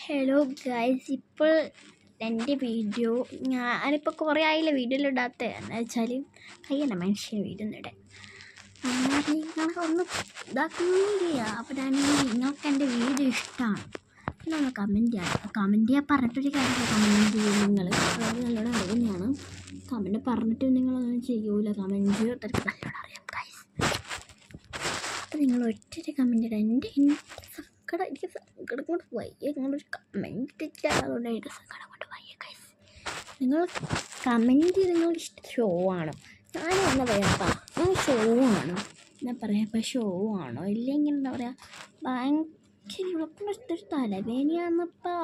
Hello guys, ഇപ്പോൾ എൻ്റെ video ഞാനിപ്പോൾ കുറേ ആയില്ല വീഡിയോയിലിടാത്ത എന്ന് വെച്ചാൽ കയ്യല്ല മനുഷ്യൻ വീഡിയോന്നിടാൻ നിങ്ങളൊന്നും ഇതാക്കുന്നില്ല. അപ്പോൾ ഞാൻ നിങ്ങൾക്ക് എൻ്റെ വീഡിയോ ഇഷ്ടമാണ് എന്നൊന്ന് കമൻറ്റ് ചെയ്യാൻ പറഞ്ഞിട്ടൊരു കാര്യമില്ല. കമൻറ്റ് ചെയ്യും നിങ്ങൾ, അതായത് നല്ലോണം അറിയുന്നതാണ്. കമൻറ്റ് പറഞ്ഞിട്ട് നിങ്ങളൊന്നും ചെയ്യൂല. കമൻറ്റ് നല്ലോണം അറിയാം ഗൈസ്. അപ്പോൾ നിങ്ങൾ ഒറ്റ കമൻറ്റ് ഇടാം. എനിക്ക് സങ്കടം കൊണ്ട് വയ്യ. നിങ്ങളൊരു കമൻറ്റ് ഇട്ടാൽ അതുകൊണ്ട് എനിക്ക് സങ്കടം കൊണ്ട് വയ്യ ഗൈസ്. നിങ്ങൾ കമൻറ്റ് നിങ്ങളുടെ ഇഷ്ട ഷോ ആണോ? ഞാൻ എന്താ പറയാപ്പാ, ഞാൻ ഷോ ആണ് എന്താ പറയാപ്പാ, ഷോ ആണോ ഇല്ലെങ്കിൽ എന്താ പറയുക, ഭയങ്കര ഇവളൊക്കെ ഇഷ്ടൊരു തലവേദനയാണെന്നപ്പാ.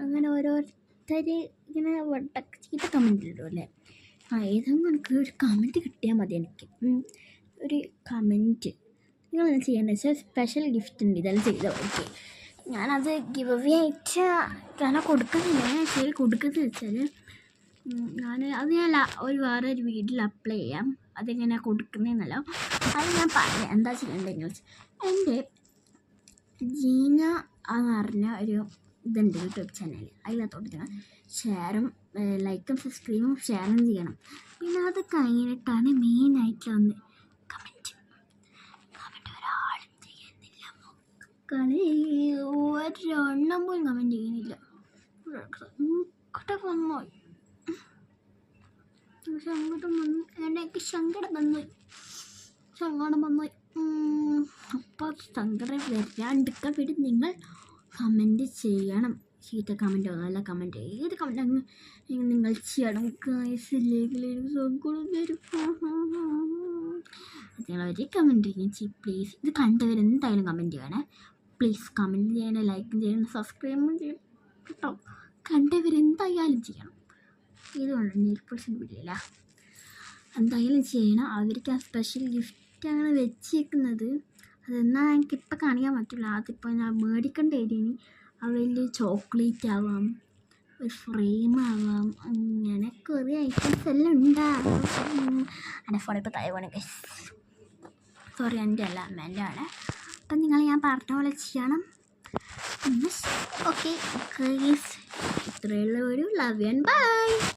അങ്ങനെ ഓരോരുത്തർ ഇങ്ങനെ വട്ടക്ക് ചീത്ത കമൻറ്റ് ഇടും അല്ലേ. ഏതെങ്കിലും എനിക്ക് ഒരു കമൻറ്റ് കിട്ടിയാൽ മതി. എനിക്ക് ഒരു കമൻറ്റ് നിങ്ങളെന്താ ചെയ്യേണ്ടത് വെച്ചാൽ സ്പെഷ്യൽ ഗിഫ്റ്റ് ഉണ്ട്, ഇതെല്ലാം ചെയ്താൽ ഓക്കെ. ഞാനത് ഗിവ് അവേ ആയിട്ട് കാരണം കൊടുക്കുന്നില്ല. ശരി കൊടുക്കുന്നത് വെച്ചാൽ ഞാൻ വേറെ ഒരു വീട്ടിൽ അപ്ലൈ ചെയ്യാം. അതെങ്ങനെയാണ് കൊടുക്കുന്നതെന്നല്ല അത് ഞാൻ പറയാം. എന്താ ചെയ്യേണ്ടതെന്ന് വെച്ചാൽ എൻ്റെ ജീന എന്ന് പറഞ്ഞ ഒരു ഇതുണ്ട് യൂട്യൂബ് ചാനൽ, അതിനകത്തോട്ട് നിങ്ങൾ ഷെയറും ലൈക്കും സബ്സ്ക്രൈബും ഷെയറും ചെയ്യണം. പിന്നെ അത് കഴിഞ്ഞിട്ടാണ് മെയിനായിട്ട് ഒന്ന് ഒരെണ്ണം പോലും കമൻറ്റ് ചെയ്യുന്നില്ല. സങ്കടം വന്നു, എനിക്ക് സങ്കടം വന്നു. അപ്പോൾ സങ്കടം വരാണ്ടിരിക്കാൻ വേണ്ടി നിങ്ങൾ കമൻറ്റ് ചെയ്യണം. ചീത്ത കമൻറ്റോ നല്ല കമൻറ്റ് ഏത് കമൻറ്റ് നിങ്ങൾ ചെയ്യണം. ഇല്ലെങ്കിൽ സങ്കടം വരും. നിങ്ങളൊരു കമൻറ്റ് ചെയ്യും പ്ലീസ്. ഇത് കണ്ടവരെന്തായാലും കമൻറ്റ് ചെയ്യണേ പ്ലീസ്. കമൻറ്റ് ചെയ്യണം, ലൈക്കും ചെയ്യണം, സബ്സ്ക്രൈബും ചെയ്യണം കേട്ടോ. കണ്ടവരെന്തായാലും ചെയ്യണം. ഇതുകൊണ്ട് നെൽപൊളിഷൻ വീട്ടിലില്ല, എന്തായാലും ചെയ്യണം. അവർക്ക് ആ സ്പെഷ്യൽ ഗിഫ്റ്റാണ് വെച്ചേക്കുന്നത്. അതെന്നാൽ എനിക്കിപ്പോൾ കാണിക്കാൻ പറ്റില്ല. അതിപ്പോൾ ഞാൻ മേടിക്കേണ്ട ഇനി അവരിൽ ചോക്ലേറ്റ് ആവാം, ഒരു ഫ്രെയിം ആവാം, അങ്ങനെ കുറേ ഐറ്റംസ് എല്ലാം ഉണ്ടാവും. എൻ്റെ ഫോൺ ഇപ്പോൾ താഴെ പോകണം ഗൈസ്. സോറി, എൻ്റെ അല്ല അമ്മേൻ്റെ ആണ്. അപ്പം നിങ്ങൾ ഞാൻ പറഞ്ഞ പോലെ ചെയ്യണം. ഓക്കെ ഗൈസ്, ഇത്രയുള്ള ഒരു ലവ് ആൻഡ് ബൈ.